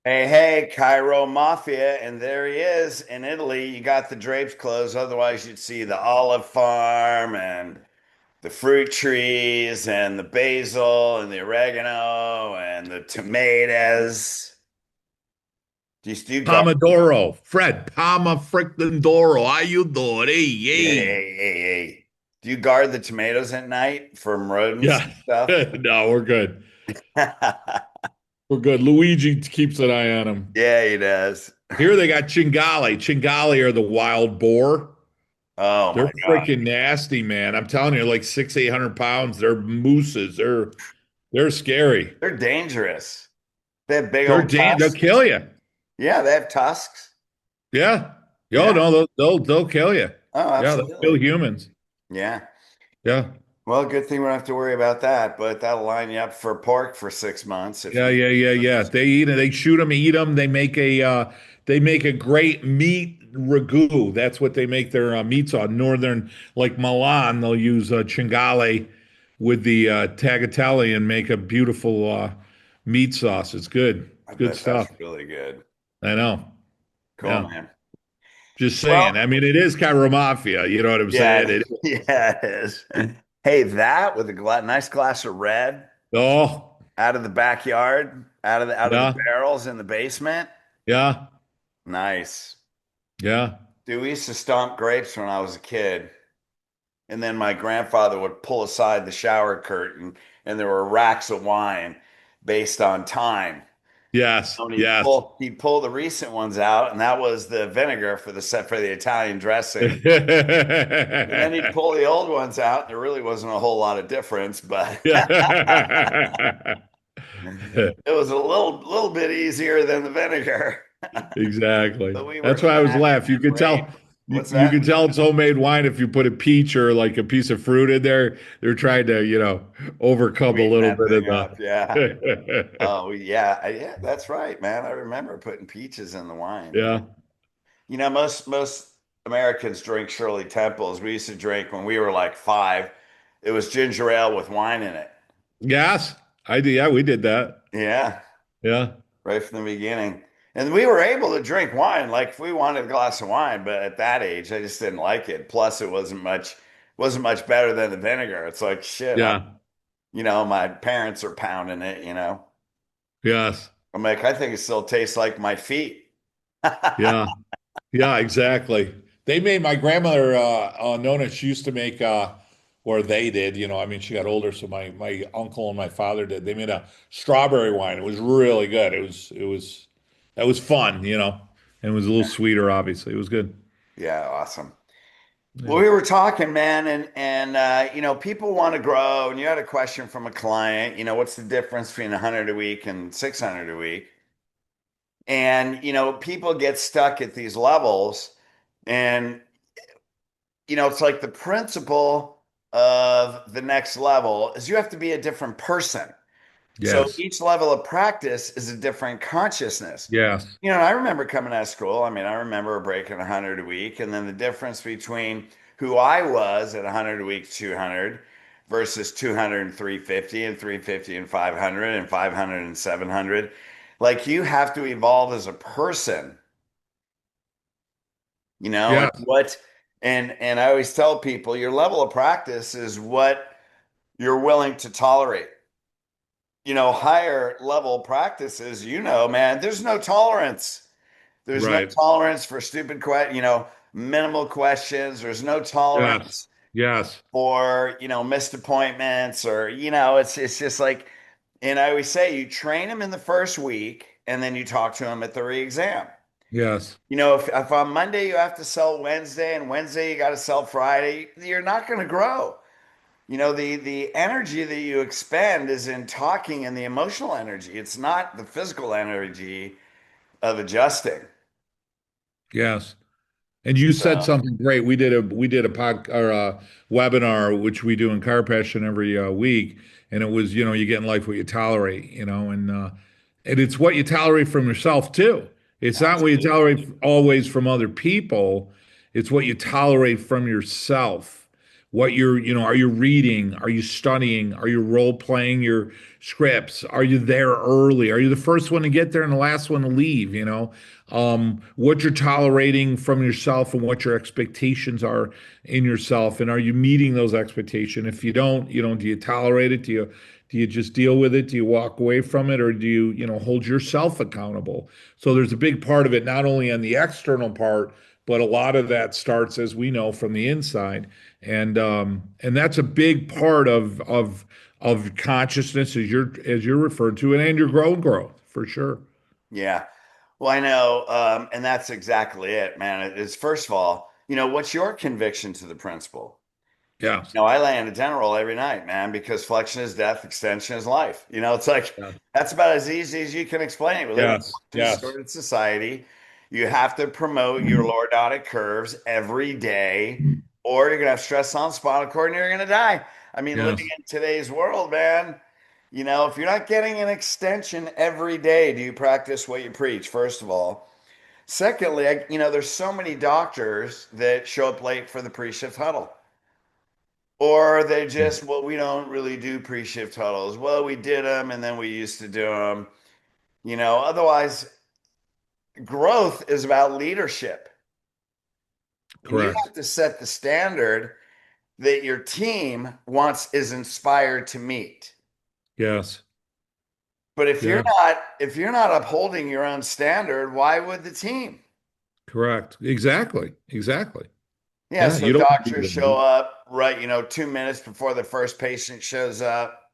Hey, hey, Cairo Mafia, and there he is in Italy. You got the drapes closed, otherwise you'd see the olive farm and the fruit trees and the basil and the oregano and the tomatoes. Do you garden? Pomodoro, Fred, Pama frickin' Doro. How you doing? Hey, Yeah, hey. hey, hey, hey. Do you guard the tomatoes at night from rodents Yeah. and stuff? No, we're good. We're good. Luigi keeps an eye on them. Yeah, he does. Here they got Cingale. Cingale are the wild boar. Oh They're my God. freaking nasty, man. I'm telling you, like 800 pounds. They're mooses. They're scary. They're dangerous. They have big old They'll tusks. kill you. Yeah, they have tusks. Yeah. Yo, Yeah. no, they'll kill you. Oh, Yeah, they'll kill absolutely. humans. Yeah. Yeah. Well, good thing we don't have to worry about that, but that'll line you up for pork for 6 months if Yeah, you. yeah, yeah, yeah. They eat it. They shoot them, eat them. They make a great meat ragu. That's what they make their meats on. Northern, like Milan, they'll use cingale with the tagliatelle and make a beautiful meat sauce. It's good. I Good bet that's stuff. really good. I know. Cool, Yeah. man. Just saying. Well, I mean, it is Cairo Mafia. You know what I'm saying? yeah, yeah, it is. Hey, that with a nice glass of red Oh, out of the backyard, out of the yeah, barrels in the basement. yeah, Nice. yeah. Dude, we used to stomp grapes when I was a kid. And then my grandfather would pull aside the shower curtain, and there were racks of wine based on time. Yes, And yes. he'd pull the recent ones out, and that was the vinegar for the set for the Italian dressing. And then he'd pull the old ones out, and there really wasn't a whole lot of difference, but Yeah. it was a little bit easier than the vinegar. Exactly. But we were That's why I was smashing laughing. You that could tell grape. you, What's you that? could tell it's homemade wine if you put a peach or like a piece of fruit in there. They're trying to, overcome a Sweeten little that bit thing of up, yeah. the Oh yeah, yeah, that's right, man. I remember putting peaches in the wine. Yeah. Yeah. Most Americans drink Shirley Temples. We used to drink when we were like five. It was ginger ale with wine in it. Yes. I did. Yeah, we did that. Yeah, Yeah. right from the beginning. And we were able to drink wine like if we wanted a glass of wine, but at that age, I just didn't like it. Plus, it wasn't much better than the vinegar. It's like shit. Yeah. My parents are pounding it. Yes. I'm like, I think it still tastes like my feet. Yeah. Yeah, exactly. They made my grandmother, Nona, she used to make, or they did, I mean, she got older, so my uncle and my father did. They made a strawberry wine. It was really good. That was fun, and it was a little sweeter, obviously. It was good. Yeah, awesome. Well, Yeah. we were talking, man, and people want to grow, and you had a question from a client, what's the difference between 100 a week and 600 a week? And people get stuck at these levels, and it's like the principle of the next level is you have to be a different person. So Yes. each level of practice is a different consciousness. Yes. I remember coming out of school. I mean, I remember breaking 100 a week, and then the difference between who I was at 100 a week, 200 versus 200 and 350 and 350 and 500 and 500 and 700. Like you have to evolve as a person, and Yes. and I always tell people your level of practice is what you're willing to tolerate. Higher level practices, man, there's no tolerance. There's no Right. tolerance for stupid minimal questions. There's no Yes. tolerance Yes. for, missed appointments or, it's just like, and I always say you train them in the first week and then you talk to them at the re-exam. Yes. If on Monday you have to sell Wednesday and Wednesday you got to sell Friday, you're not going to grow. The energy that you expend is in talking and the emotional energy. It's not the physical energy of adjusting. Yes. And you said So, something great. We did a webinar which we do in Car Passion every week, and it was you get in life what you tolerate, and it's what you tolerate from yourself too. It's not what you absolutely. tolerate always from other people. It's what you tolerate from yourself. what you're, are you reading? Are you studying? Are you role playing your scripts? Are you there early? Are you the first one to get there and the last one to leave? What you're tolerating from yourself and what your expectations are in yourself, and are you meeting those expectations? If you don't, do you tolerate it? Do you just deal with it? Do you walk away from it, or do you, hold yourself accountable? So there's a big part of it, not only on the external part, but a lot of that starts, as we know, from the inside, and that's a big part of consciousness, as you're referred to, and your growth for sure. Yeah. Well, I know, and that's exactly it, man. It is first of all, what's your conviction to the principle? Yes. No, I lay in a dental roll every night, man, because flexion is death, extension is life. It's like Yeah. that's about as easy as you can explain it. We live in a Yes. flexion Yes. distorted society. You have to promote your lordotic curves every day, or you're gonna have stress on the spinal cord and you're gonna die. I mean, living Yes. in today's world, man, if you're not getting an extension every day, do you practice what you preach, first of all? Secondly, there's so many doctors that show up late for the pre-shift huddle. Or they just, well, we don't really do pre-shift huddles. Well, we did them and then we used to do them. Otherwise, growth is about leadership. And you Correct. have to set the standard that your team is inspired to meet. Yes. But if you're Yes. not if you're not upholding your own standard, why would the team? Correct. Exactly. Exactly. Yeah, Yeah. so You don't do doctors show that. up right, 2 minutes before the first patient shows up.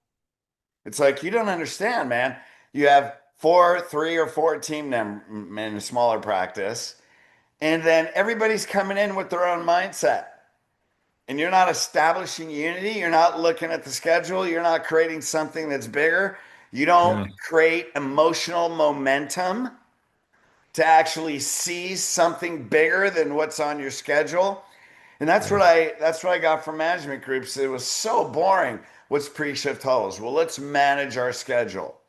It's like you don't understand, man. You have three or four team them in a smaller practice, and then everybody's coming in with their own mindset. And you're not establishing unity. You're not looking at the schedule. You're not creating something that's bigger. You don't Yeah. create emotional momentum to actually see something bigger than what's on your schedule. And Yes. that's what I got from management groups. It was so boring. What's pre-shift huddles? Well, let's manage our schedule.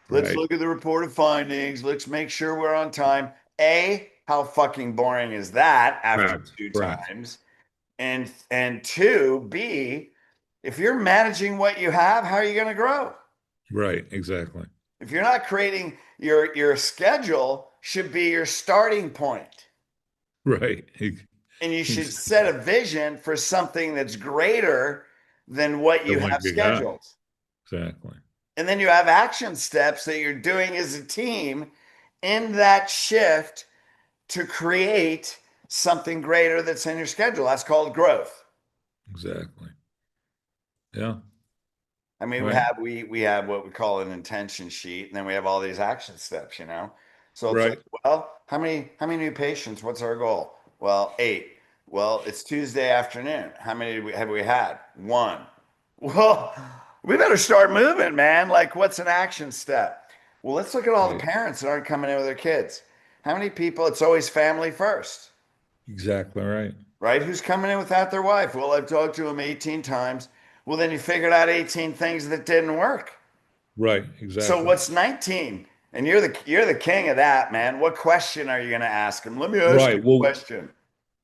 Let's Right. look at the report of findings. Let's make sure we're on time. A, how fucking boring is that after Correct. two Correct. times? And two, B, if you're managing what you have, how are you going to grow? Right. Exactly. If you're not creating your schedule should be your starting point. Right. And you should set Exactly. a vision for something that's greater than what That you might have be God. scheduled. Exactly. And then you have action steps that you're doing as a team in that shift to create something greater that's in your schedule. That's called growth. Exactly. Yeah. I mean, we Right. have we have what we call an intention sheet, and then we have all these action steps. So it's like, Right. well, how many new patients? What's our goal? Well, 8. Well, it's Tuesday afternoon. How many have we had? 1. Well, we better start moving, man. Like, what's an action step? Well, let's look at all the Right. parents that aren't coming in with their kids. How many people? It's always family first, Exactly right. right? Who's coming in without their wife? Well, I've talked to them 18 times. Well, then you figured out 18 things that didn't work. Right. So Exactly. what's 19? And you're the king of that, man. What question are you going to ask him? Let me ask you Right. a Well, question.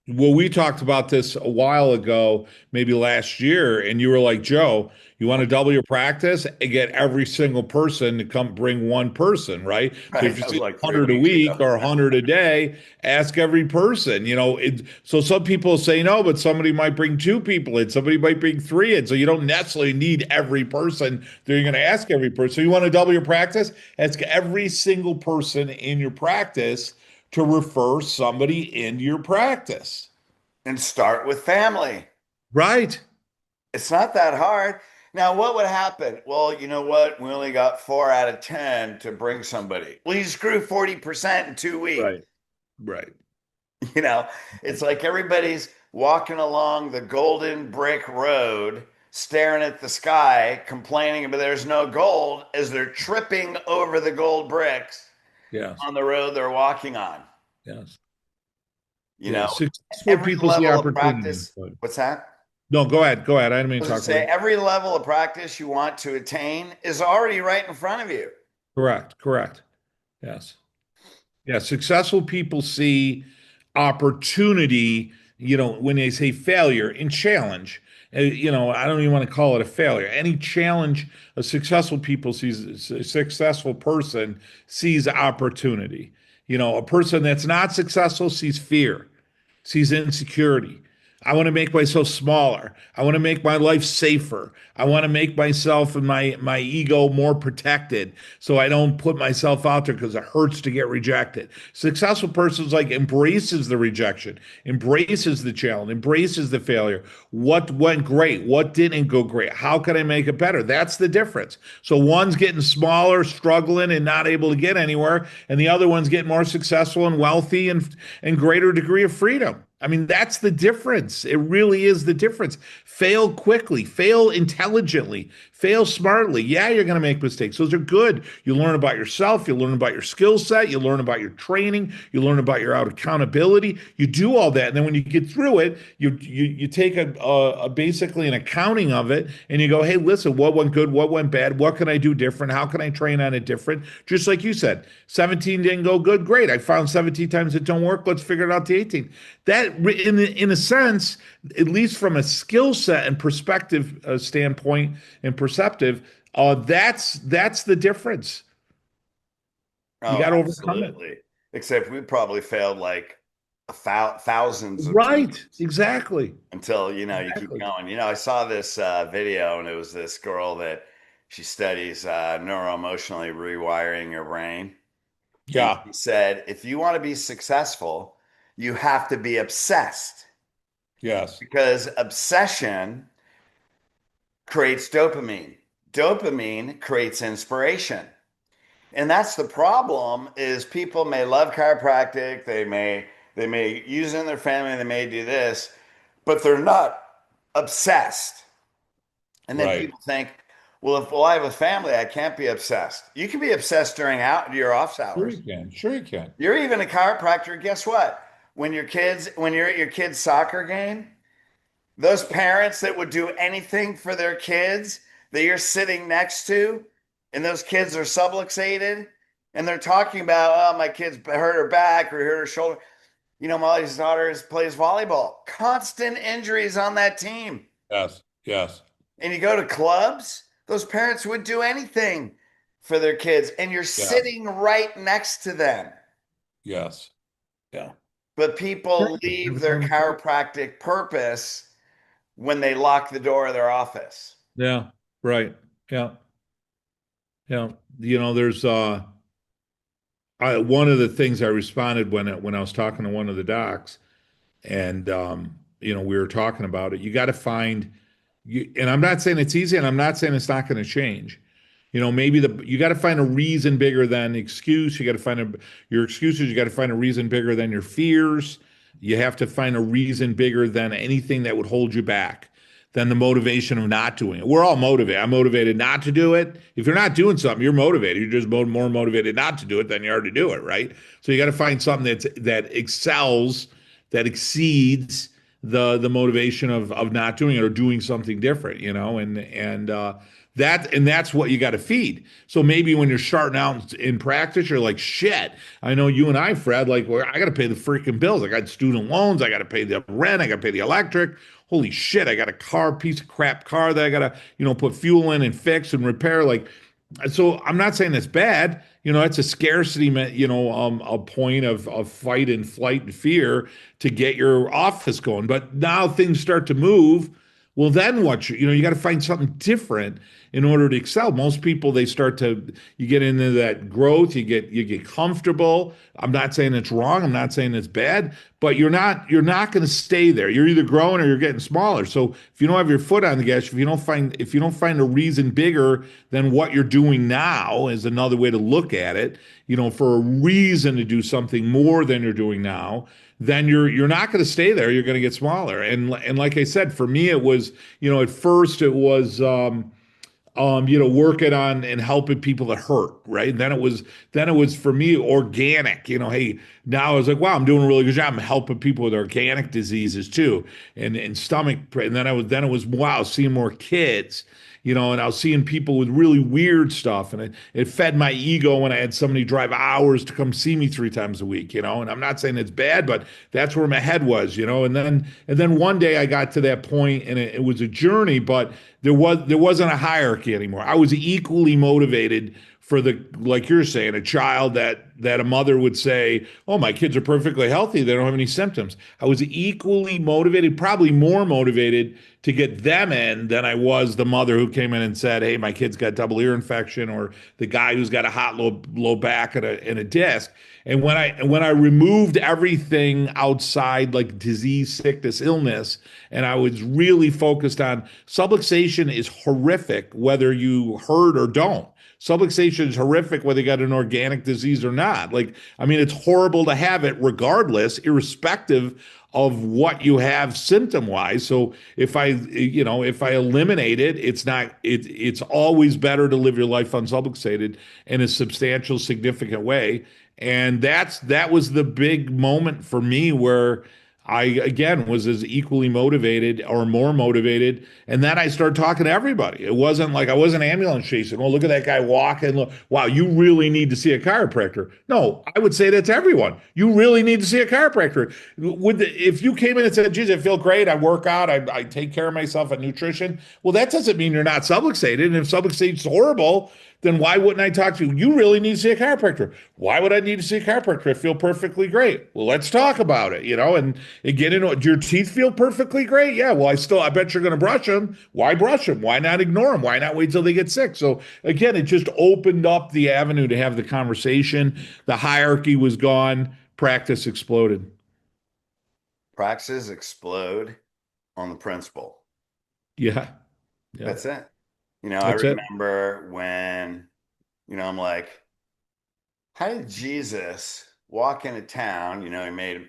we talked about this a while ago, maybe last year, and you were like, Joe, you want to double your practice and get every single person to come bring one person, right? So Right? if you That was see like 100 a 3 weeks week ago. or 100 a day, ask every person, so some people say no, but somebody might bring two people in, somebody might bring three in. So you don't necessarily need every person that you're going to ask every person. So you want to double your practice? Ask every single person in your practice to refer somebody into your practice. And start with family. Right. It's not that hard. Now, what would happen? Well, you know what? We only got 4 out of 10 to bring somebody. Well, you just grew 40% in 2 weeks. Right. Right. You know, it's like everybody's walking along the golden brick road, staring at the sky, complaining, but there's no gold as they're tripping over the gold bricks Yes. on the road they're walking on. Yes. You Yeah. know, Successful every people see level of opportunity. practice, But what's that? no, go ahead. Go ahead. I didn't mean I to was gonna talk over say you. every level of practice you want to attain is already right in front of you. Correct. Correct. Yes. Yeah. Successful people see opportunity when they say failure and challenge, I don't even want to call it a failure. Any challenge, a successful person sees opportunity. A person that's not successful sees fear, sees insecurity. I want to make myself smaller. I want to make my life safer. I want to make myself and my ego more protected so I don't put myself out there because it hurts to get rejected. Successful persons like embraces the rejection, embraces the challenge, embraces the failure. What went great? What didn't go great? How can I make it better? That's the difference. So one's getting smaller, struggling and not able to get anywhere, and the other one's getting more successful and wealthy and greater degree of freedom. I mean, that's the difference. It really is the difference. Fail quickly, fail intelligently, fail smartly. Yeah, you're going to make mistakes. Those are good. You learn about yourself, you learn about your skill set, you learn about your training, you learn about your out accountability. You do all that, and then when you get through it, you take a basically an accounting of it, and you go, hey, listen, what went good, what went bad, what can I do different, how can I train on it different? Just like you said, 17 didn't go good, great. I found 17 times it don't work. Let's figure it out to 18. That, in a sense, at least from a skill set and perspective standpoint and perceptive, that's the difference. You Oh, got to overcome it. absolutely. Except we probably failed like thousands of Right. times Exactly. until, you keep Exactly. going. I saw this video, and it was this girl that she studies neuroemotionally rewiring your brain. And Yeah. she said, if you want to be successful, you have to be obsessed Yes. because obsession creates dopamine. Dopamine creates inspiration. And that's the problem is people may love chiropractic, they may use it in their family, they may do this, but they're not obsessed. And then Right. people think, well, I have a family, I can't be obsessed. You can be obsessed during your off Sure hours. you can. Sure you can. You're even a chiropractor. Guess what? When you're at your kid's soccer game, those parents that would do anything for their kids that you're sitting next to, and those kids are subluxated, and they're talking about, oh, my kid's hurt her back or hurt her shoulder. Molly's daughter plays volleyball. Constant injuries on that team. Yes. Yes. And you go to clubs, those parents would do anything for their kids, and you're Yeah. sitting right next to them. Yes. Yeah. But people Exactly. Never leave their thought of it. chiropractic purpose when they lock the door of their office. Yeah. Right. Yeah. Yeah. There's one of the things I responded when I was talking to one of the docs, and we were talking about it. You got to find and I'm not saying it's easy, and I'm not saying it's not going to change. Maybe you got to find a reason bigger than excuse. You got to find your excuses. You got to find a reason bigger than your fears. You have to find a reason bigger than anything that would hold you back, than the motivation of not doing it. We're all motivated. I'm motivated not to do it. If you're not doing something, you're motivated. You're just more motivated not to do it than you are to do it, right? So you got to find something that excels, that exceeds the motivation of not doing it or doing something different, that's what you got to feed. So maybe when you're starting out in practice, you're like, shit. I know you and I, Fred, like, well, I got to pay the freaking bills. I got student loans. I got to pay the rent. I got to pay the electric. Holy shit! I got a piece of crap car that I got to, put fuel in and fix and repair. Like, so I'm not saying it's bad. It's a scarcity, a point of fight and flight and fear to get your office going. But now things start to move. Well, then what? You got to find something different in order to excel. Most people, you get into that growth, you get comfortable. I'm not saying it's wrong. I'm not saying it's bad, but you're not going to stay there. You're either growing or you're getting smaller. So if you don't have your foot on the gas, if you don't find a reason bigger than what you're doing now, is another way to look at it, for a reason to do something more than you're doing now, then you're not going to stay there. You're going to get smaller. And like I said, for me, it was, at first it was working on and helping people that hurt, right? And then it was for me organic, hey, now I was like, wow, I'm doing a really good job. I'm helping people with organic diseases too, and stomach. And then it was wow, seeing more kids, and I was seeing people with really weird stuff, and it fed my ego when I had somebody drive hours to come see me 3 times a week, and I'm not saying it's bad, but that's where my head was, and then one day I got to that point, and it was a journey, but there wasn't a hierarchy anymore. I was equally motivated for the, like you're saying, a child that a mother would say, "Oh, my kids are perfectly healthy. They don't have any symptoms." I was equally motivated, probably more motivated to get them in than I was the mother who came in and said, "Hey, my kid's got double ear infection," or the guy who's got a hot low back and a disc. And when I removed everything outside, like disease, sickness, illness, and I was really focused on subluxation is horrific whether you hurt or don't. Subluxation is horrific whether you got an organic disease or not. Like, I mean, it's horrible to have it regardless, irrespective of what you have symptom wise. So if I eliminate it, it's always better to live your life unsubluxated in a substantial, significant way. And that was the big moment for me where I again was as equally motivated or more motivated. And then I started talking to everybody. It wasn't like I wasn't ambulance chasing. Oh, look at that guy walking. Look, wow, you really need to see a chiropractor. No, I would say that to everyone. You really need to see a chiropractor. If you came in and said, geez, I feel great, I work out, I take care of myself at nutrition. Well, that doesn't mean you're not subluxated. And if subluxation is horrible, then why wouldn't I talk to you? You really need to see a chiropractor. Why would I need to see a chiropractor? I feel perfectly great. Well, let's talk about it, and get into it. Do your teeth feel perfectly great? Yeah. Well, I bet you're going to brush them. Why brush them? Why not ignore them? Why not wait till they get sick? So again, it just opened up the avenue to have the conversation. The hierarchy was gone. Practice exploded. Practices explode on the principle. Yeah. Yeah. That's it. I That's it. remember when, I'm like, how did Jesus walk into town?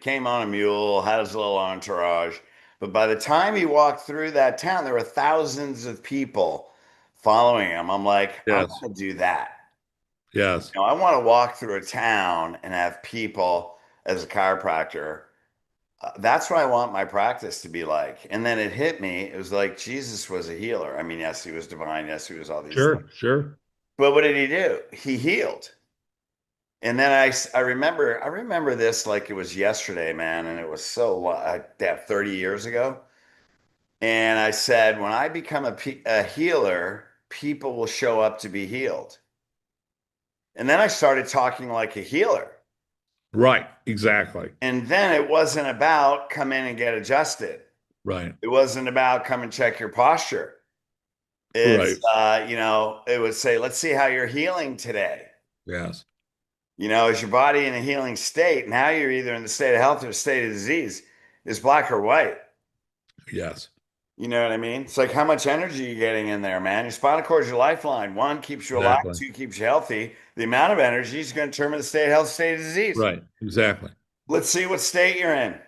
Came on a mule, had his little entourage. But by the time he walked through that town, there were thousands of people following him. I'm like, I'm Yes. going to do that. Yes. I want to walk through a town and have people as a chiropractor. That's what I want my practice to be like. And then it hit me. It was like Jesus was a healer. I mean, yes, he was divine. Yes, he was all these things. Sure. Sure. But what did he do? He healed. And then I remember this like it was yesterday, man. And it was that 30 years ago. And I said, when I become a healer, people will show up to be healed. And then I started talking like a healer. Right. Exactly. And then it wasn't about come in and get adjusted. Right. It wasn't about come and check your posture. It's, Right. it would say, let's see how you're healing today. Yes. Is your body in a healing state? Now you're either in the state of health or the state of disease. Is black or white. Yes. You know what I mean? It's like how much energy you're getting in there, man. Your spinal cord is your lifeline. One keeps you alive, Exactly. two keeps you healthy. The amount of energy is going to determine the state of health, state of disease. Right. Exactly. Let's see what state you're in.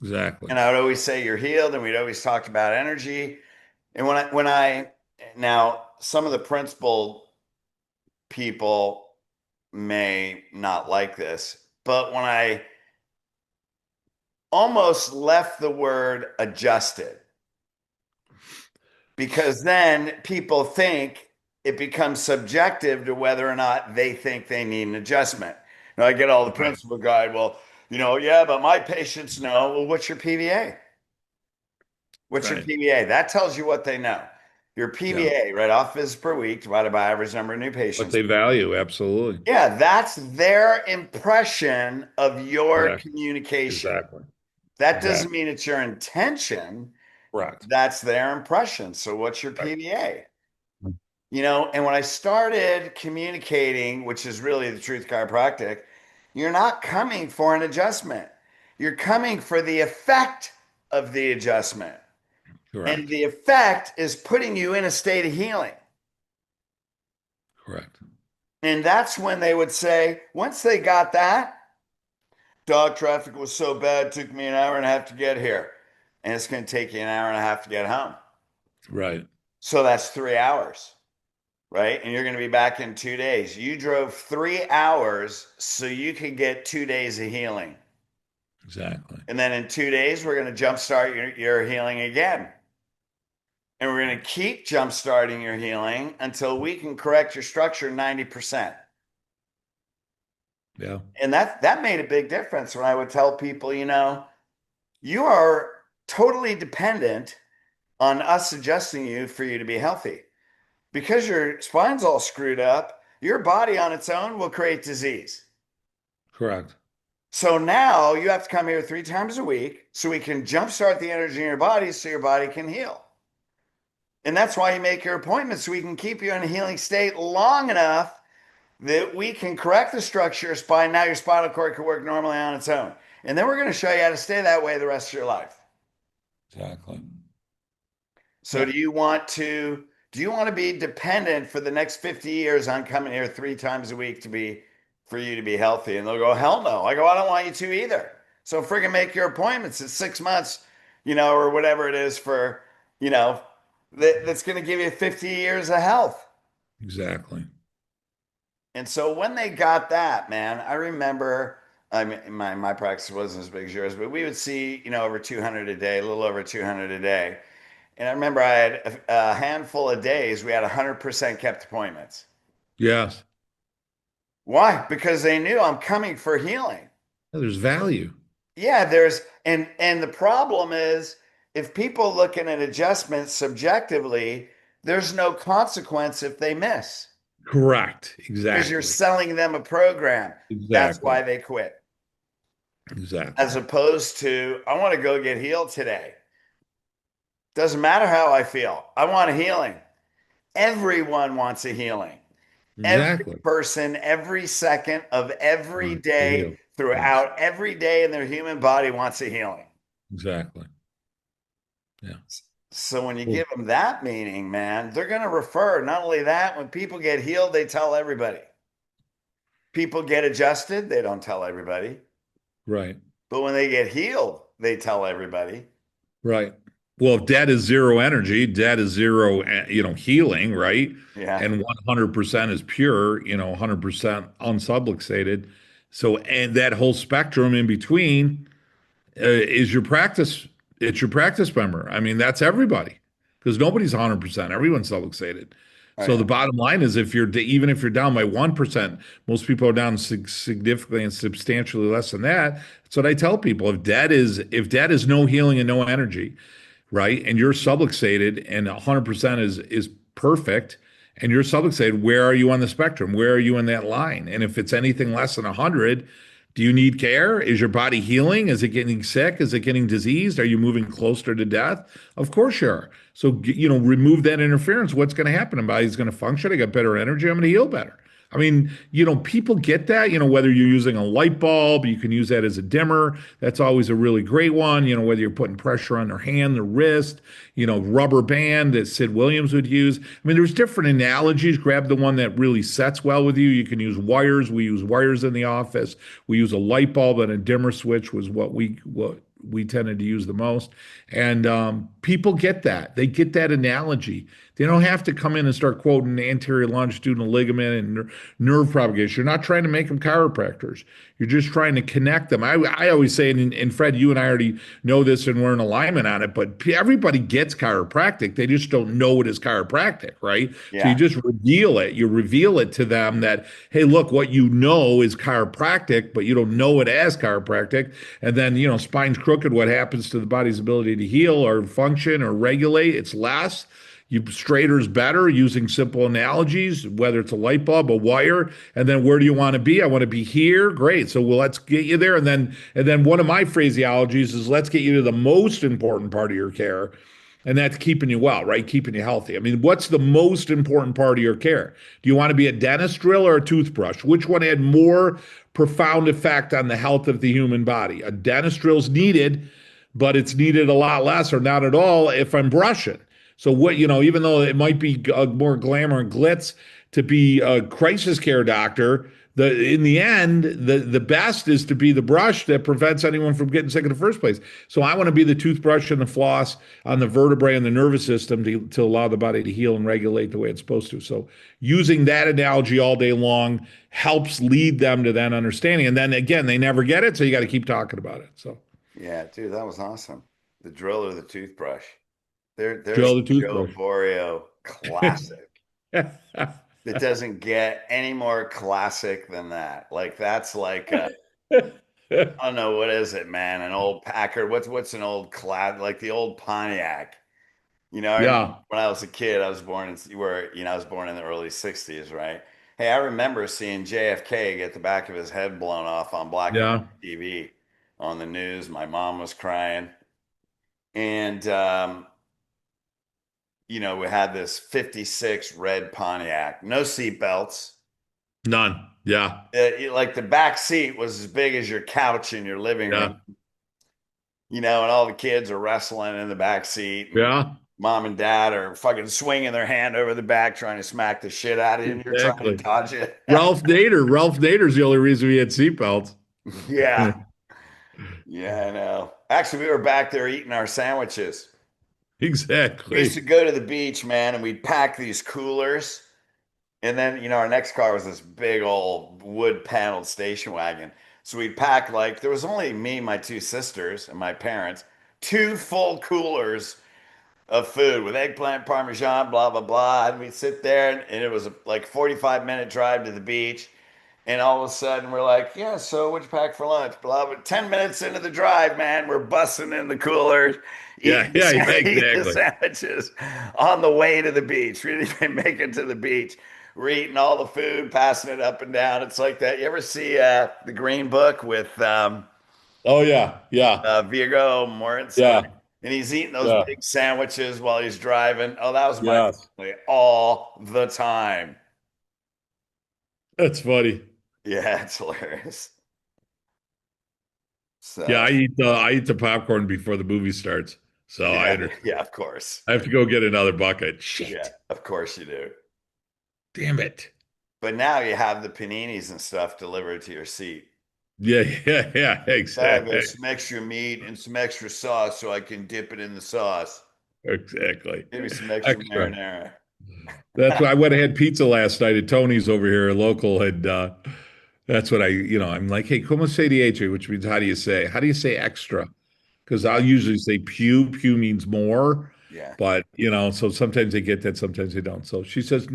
Exactly. And I would always say you're healed, and we'd always talk about energy. And when I now some of the principal people may not like this, but when I almost left the word adjusted, because then people think it becomes subjective to whether or not they think they need an adjustment. Now I get all the Right. principal guide, well, yeah, but my patients know. Well, what's your PVA? What's your Right. PVA? That tells you what they know. Your Yeah. PVA, right off visits per week, divided by average number of new What patients. they value. Absolutely. Yeah, that's their impression of your Correct. communication. Exactly. That doesn't Exactly. mean it's your intention. Correct. That's their impression. So what's your Right. PVA? And when I started communicating, which is really the truth chiropractic, you're not coming for an adjustment. You're coming for the effect of the adjustment. And Correct. the effect is putting you in a state of healing. Correct. And that's when they would say, once they got that, dog traffic was so bad, it took me an hour and a half to get here. And it's going to take you an hour and a half to get home. Right. So that's 3 hours. right? And you're going to be back in 2 days. You drove 3 hours so you could get 2 days of healing. Exactly. And then in 2 days, we're going to jumpstart your healing again. And we're going to keep jumpstarting your healing until we can correct your structure 90%. Yeah. And that made a big difference when I would tell people, you are totally dependent on us suggesting you for you to be healthy. Because your spine's all screwed up, your body on its own will create disease. Correct. So now you have to come here 3 times a week so we can jumpstart the energy in your body so your body can heal. And that's why you make your appointments so we can keep you in a healing state long enough that we can correct the structure of your spine. Now your spinal cord can work normally on its own. And then we're going to show you how to stay that way the rest of your life. Exactly. So Yeah. do you want to be dependent for the next 50 years on coming here 3 times a week for you to be healthy? And they'll go, hell no. I go, I don't want you to either. So friggin' make your appointments. It's 6 months, or whatever it is for, that's going to give you 50 years of health. Exactly. And so when they got that, man, I remember, I mean, my practice wasn't as big as yours, but we would see, over 200 a day, a little over 200 a day. And I remember I had a handful of days we had 100% kept appointments. Yes. Why? Because they knew I'm coming for healing. There's value. Yeah, and the problem is if people looking at adjustments subjectively, there's no consequence if they miss Correct. because you're Exactly. selling them a program. That's Exactly. why they quit. Exactly. As opposed to, I want to go get healed today. Doesn't matter how I feel. I want a healing. Everyone wants a healing. Every Exactly. person, every second of every Wants to day, heal. Yes. throughout every day in their human body wants a healing. Exactly. Yeah. So when you Cool. give them that meaning, man, they're going to refer. Not only that, when people get healed, they tell everybody. People get adjusted, they don't tell everybody. Right. But when they get healed, they tell everybody. Right. Well, if debt is zero energy, debt is zero, healing, right? Yeah. And 100% is pure, 100% unsubluxated. So, and that whole spectrum in between is your practice. It's your practice member. I mean, that's everybody because nobody's 100%. Everyone's subluxated. Oh, So yeah. the bottom line is even if you're down by 1%, most people are down significantly and substantially less than that. That's what I tell people. If debt is no healing and no energy, right? And you're subluxated and 100% is perfect and you're subluxated, where are you on the spectrum? Where are you in that line? And if it's anything less than 100, do you need care? Is your body healing? Is it getting sick? Is it getting diseased? Are you moving closer to death? Of course you are. So, remove that interference. What's going to happen? My body's going to function. I got better energy. I'm going to heal better. I mean, people get that, whether you're using a light bulb, you can use that as a dimmer. That's always a really great one, whether you're putting pressure on their hand, their wrist, rubber band that Sid Williams would use. I mean, there's different analogies. Grab the one that really sets well with you. You can use wires. We use wires in the office. We use a light bulb and a dimmer switch was what we tended to use the most. And people get that. They get that analogy. They don't have to come in and start quoting anterior longitudinal ligament and nerve propagation. You're not trying to make them chiropractors. You're just trying to connect them. I always say, and Fred, you and I already know this and we're in alignment on it, but everybody gets chiropractic. They just don't know it as chiropractic, right? So you Yeah. just reveal it. You reveal it to them that, hey, look, what you know is chiropractic, but you don't know it as chiropractic. And then, spine's crooked. What happens to the body's ability to heal or function or regulate? It's less. You straighter's better using simple analogies, whether it's a light bulb, a wire, and then where do you want to be? I want to be here. Great. So let's get you there. And then one of my phraseologies is let's get you to the most important part of your care. And that's keeping you well, right? Keeping you healthy. I mean, what's the most important part of your care? Do you want to be a dentist drill or a toothbrush? Which one had more profound effect on the health of the human body? A dentist drill's needed, but it's needed a lot less or not at all if I'm brushing. So even though it might be more glamour and glitz to be a crisis care doctor, In the end, the best is to be the brush that prevents anyone from getting sick in the first place. So I want to be the toothbrush and the floss on the vertebrae and the nervous system to allow the body to heal and regulate the way it's supposed to. So using that analogy all day long helps lead them to that understanding. And then again, they never get it, so you got to keep talking about it. So Yeah, dude, that was awesome. The drill or the toothbrush. There's Joe the Joe toothbrush. Borio classic. It doesn't get any more classic than that. Like that's like I don't know what is it, man? An old Packard. What's an old like the old Pontiac. I remember Yeah, when I was a kid, I was born in the early 60s, right? Hey, I remember seeing JFK get the back of his head blown off on black and yeah, white TV on the news. My mom was crying. And we had this 56 red Pontiac, no seat belts. none. Yeah, Like the back seat was as big as your couch in your living room, yeah, and all the kids are wrestling in the back seat, and yeah, mom and dad are fucking swinging their hand over the back trying to smack the shit out of you, and you're trying to exactly. dodge it. Ralph Nader's the only reason we had seatbelts. Yeah. Yeah, I know. Actually, we were back there eating our sandwiches. We used to Exactly. go to the beach, man, and we'd pack these coolers. And then, our next car was this big old wood paneled station wagon. So we'd pack there was only me, my two sisters, and my parents, two full coolers of food with eggplant, parmesan, blah, blah, blah. And we'd sit there, and it was like 45-minute drive to the beach. And all of a sudden, we're like, yeah, so what'd you pack for lunch? Blah, blah. 10 minutes into the drive, man, we're busting in the coolers, Yeah, eating yeah, yeah, eating the exactly. sandwiches on the way to the beach. We didn't even make it to the beach. We're eating all the food, passing it up and down. It's like that. You ever see the Green Book with Oh yeah, yeah, Viggo Mortensen? yeah, And he's eating those yeah, big sandwiches while he's driving. Oh, that was my yes. family all the time. That's funny. Yeah, it's hilarious. Yeah, So, I eat the popcorn before the movie starts. So I yeah, understand. yeah, of course. I have to go get another bucket. Yeah, Shit. of course you do. Damn it. But now you have the paninis and stuff delivered to your seat. Yeah, yeah, yeah, There's exactly. some extra meat and some extra sauce so I can dip it in the sauce. Exactly. Give me some extra Extra. marinara. That's why I went and had pizza last night at Tony's over here, local, and that's what I'm like, hey, como se dice, which means how do you say? How do you say extra? Because I'll Yeah, usually say pew. Pew means more, yeah, but so sometimes they get that, sometimes they don't. So she says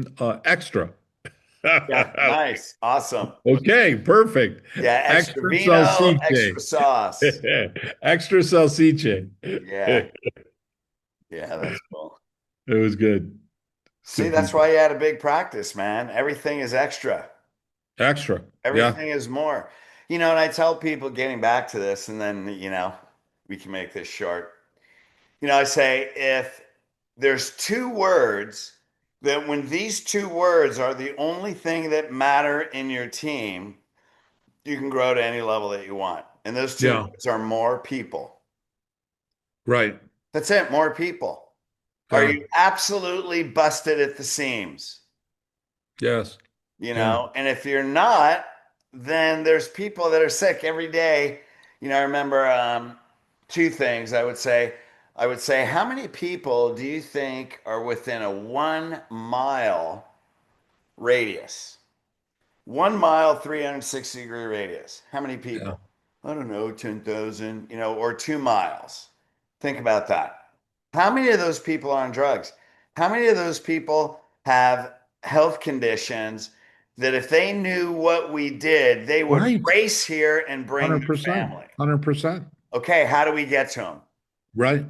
extra. yeah. Nice, awesome. Okay, perfect. Yeah, extra Extra vino, salsiche. extra sauce. Extra salsiche. Yeah, It yeah, that's cool. was good. It's See, good that's pizza. why you had a big practice, man. Everything is extra. Extra. Yeah. Everything is more. And I tell people getting back to this, and then, we can make this short. I say if there's two words that when these two words are the only thing that matter in your team, you can grow to any level that you want. And those two Yeah. words are more people. Right. That's it, more people. Are Yeah. you absolutely busted at the seams? Yes. Yeah. And if you're not, then there's people that are sick every day. I remember two things I would say how many people do you think are within a 1 mile radius, 1 mile 360-degree radius? How many Yeah. people? I don't know, 10,000, or 2 miles. Think about that. How many of those people are on drugs? How many of those people have health conditions that if they knew what we did, they would Right. race here and bring their 100%. family? 100%. Okay, how do we get to them? Right.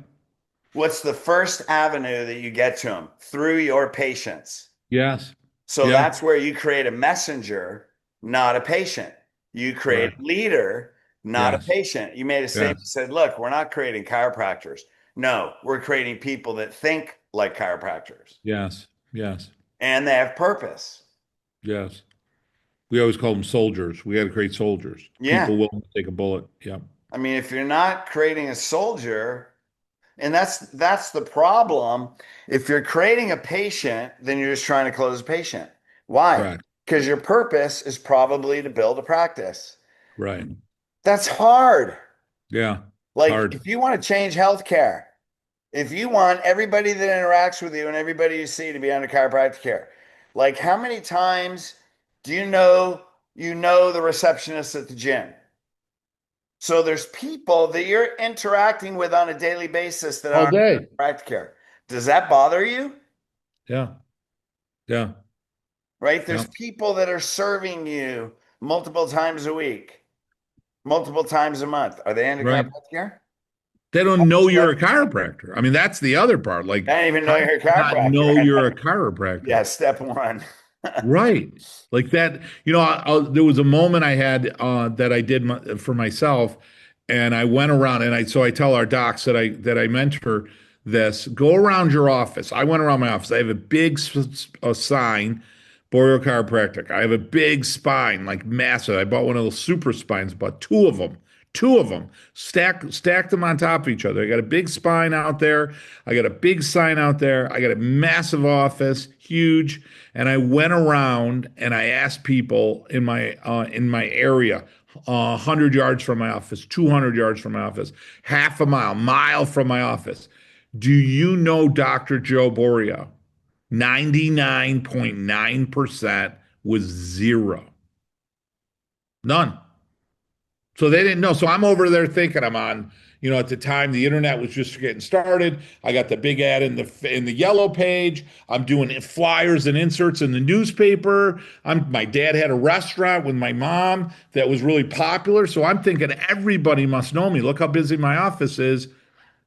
What's the first avenue that you get to them? Through your patients. Yes. So Yeah. that's where you create a messenger, not a patient. You create Right. a leader, not a Yes. patient. You made a statement, Yes. said, look, we're not creating chiropractors. No, we're creating people that think like chiropractors Yes. Yes. and they have purpose. Yes. We always call them soldiers. We got to create soldiers. Yeah. People willing to take a bullet. Yeah. I mean, if you're not creating a soldier, and that's the problem. If you're creating a patient, then you're just trying to close a patient. Why? Correct. because your purpose is probably to build a practice. Right. That's hard. Yeah. It's Like hard. if you want to change healthcare, if you want everybody that interacts with you and everybody you see to be under chiropractic care, like how many times do you know the receptionist at the gym? So there's people that you're interacting with on a daily basis that All aren't day. chiropractic care. Does that bother you? Yeah. Yeah. Right? Yeah. There's people that are serving you multiple times a week, multiple times a month. Are they under Right. chiropractic care? They don't know you're a chiropractor. I mean, that's the other part. I Like, don't even how know do you're a you not know chiropractor. you're a chiropractor? Yeah, step one. Right. Like that, there was a moment I had that I did for myself, and I went around and so I tell our docs that I mentor this, go around your office. I went around my office. I have a big sign, Boreal Chiropractic. I have a big spine, like massive. I bought one of those super spines, bought two of them, stacked them on top of each other. I got a big spine out there. I got a big sign out there. I got a massive office, huge. And I went around and I asked people in my area, 100 yards from my office, 200 yards from my office, half a mile from my office. Do you know Dr. Joe Boria? 99.9% was zero. None. So they didn't know. So I'm over there thinking I'm on, at the time the internet was just getting started. I got the big ad in the yellow page. I'm doing flyers and inserts in the newspaper. My dad had a restaurant with my mom that was really popular. So I'm thinking everybody must know me. Look how busy my office is.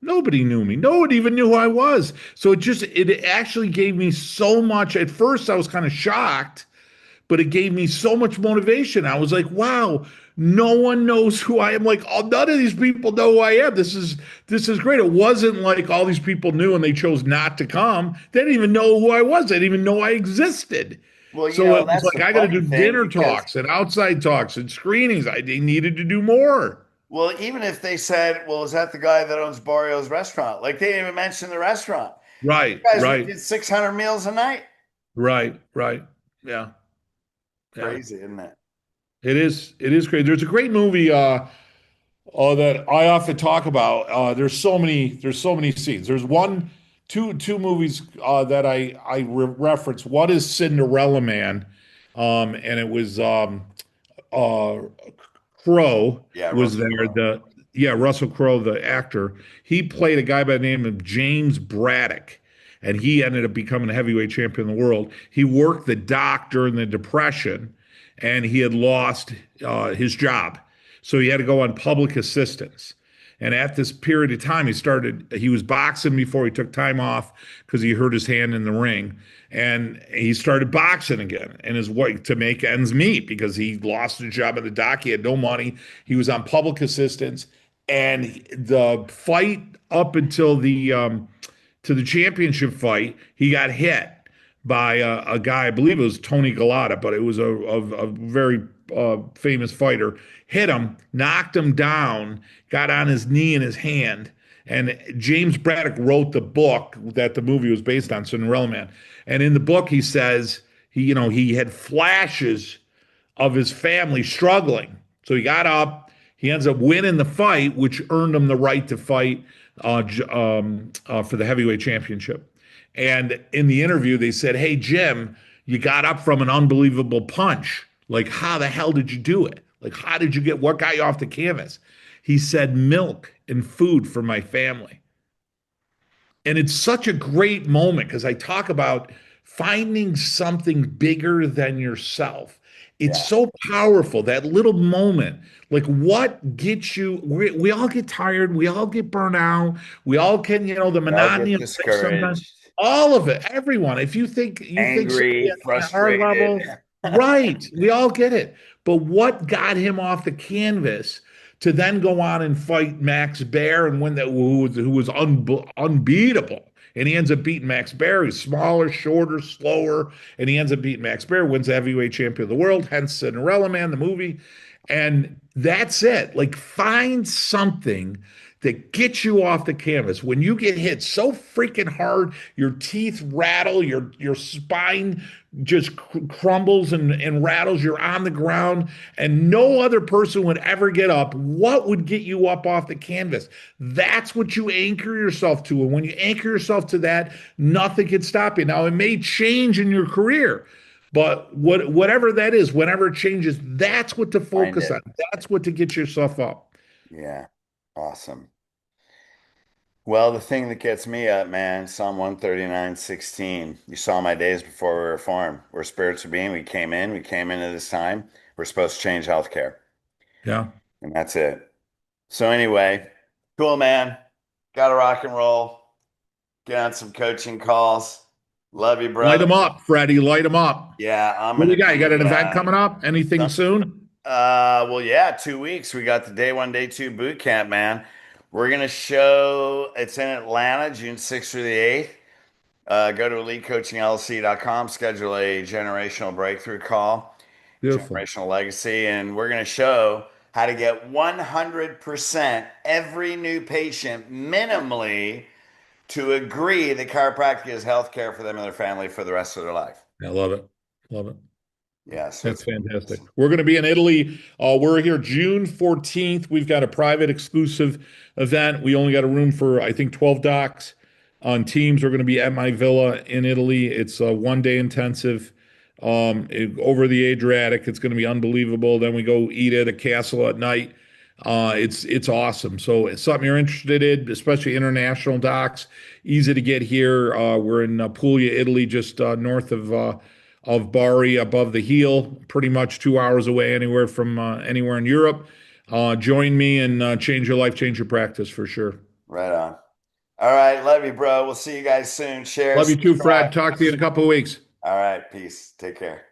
Nobody knew me. No one even knew who I was. So it actually gave me so much. At first I was kind of shocked, but it gave me so much motivation. I was like, wow, no one knows who I am. Like, oh, none of these people know who I am. This is great. It wasn't like all these people knew and they chose not to come. They didn't even know who I was. They didn't even know I existed. Well, So it was that's the like I got to funny do thing dinner because, talks and outside talks and screenings. They needed to do more. well, even if they said, well, is that the guy that owns Barrio's restaurant? Like they didn't even mention the restaurant. Right, You guys right, did 600 meals a night. right, right. Yeah, yeah. Crazy, isn't it? It is. It is great. There's a great movie that I often talk about. There's so many scenes. There's two movies that I reference. One is Cinderella Man, and it was uh, Crowe Yeah, was Russell there. Crowe. Russell Crowe, the actor, he played a guy by the name of James Braddock, and he ended up becoming a heavyweight champion of the world. He worked the dock during the Depression, and he had lost his job, so he had to go on public assistance. And at this period of time, he was boxing before he took time off because he hurt his hand in the ring. And he started boxing again and his wife to make ends meet because he lost his job at the dock. He had no money. He was on public assistance. And the fight up until the championship fight, he got hit by a guy, I believe it was Tony Galata, but it was a very famous fighter, hit him, knocked him down, got on his knee and his hand. And James Braddock wrote the book that the movie was based on, Cinderella Man. And in the book, he says he had flashes of his family struggling. So he got up, he ends up winning the fight, which earned him the right to fight for the heavyweight championship. And in the interview, they said, "Hey, Jim, you got up from an unbelievable punch. Like, how the hell did you do it? Like, what got you off the canvas?" He said, "Milk and food for my family." And it's such a great moment because I talk about finding something bigger than yourself. It's Yeah. so powerful, that little moment. Like what gets you, we all get tired, we all get burnt out, we all can, the We all get monotony of life sometimes. discouraged, All of it, everyone. If you think somebody angry, at our frustrated. level, right, we all get it. But what got him off the canvas to then go on and fight Max Baer and win that, who was unbeatable. And he ends up beating Max Baer. He's smaller, shorter, slower, and he ends up beating Max Baer, wins the heavyweight champion of the world, hence Cinderella Man, the movie. And that's it. Like find something that get you off the canvas. When you get hit so freaking hard, your teeth rattle, your spine just crumbles and rattles, you're on the ground, and no other person would ever get up. What would get you up off the canvas? That's what you anchor yourself to. And when you anchor yourself to that, nothing can stop you. Now, it may change in your career. But whatever that is, whenever it changes, that's what to Find focus it. on. That's what to get yourself up. Yeah. Awesome. Well, the thing that gets me up, man, Psalm 139:16. You saw my days before we were formed. We're spiritual being. We came into this time. We're supposed to change healthcare. Yeah. And that's it. So anyway, cool, man. Got to rock and roll. Get on some coaching calls. Love you, Light brother. them up, Freddie. Light them up. Yeah, I'm What do gonna you got? You got an be event coming up? Anything some- soon? well, yeah, 2 weeks. We got the day one, day two boot camp, man. We're gonna show it's in Atlanta, June 6th through the 8th. Go to elitecoachingllc.com, schedule a generational breakthrough call, Beautiful. generational legacy, and we're gonna show how to get 100% every new patient minimally to agree that chiropractic is healthcare for them and their family for the rest of their life. I love it. Love it. Yeah, so That's it's fantastic. We're going to be in Italy. We're here June 14th. We've got a private exclusive event. We only got a room for, I think, 12 docs on Teams. We're going to be at my villa in Italy. It's a 1 day intensive over the Adriatic. It's going to be unbelievable. Then we go eat at a castle at night. It's awesome. So it's something you're interested in, especially international docs. Easy to get here. We're in Puglia, Italy, just north of Bari, above the heel, pretty much 2 hours away, anywhere from anywhere in Europe. Join me and change your life, change your practice for sure. right on. All right, love you, bro. We'll see you guys soon. Share, Love you too, subscribe. Fred. Talk to you in a couple of weeks. All right, peace. Take care.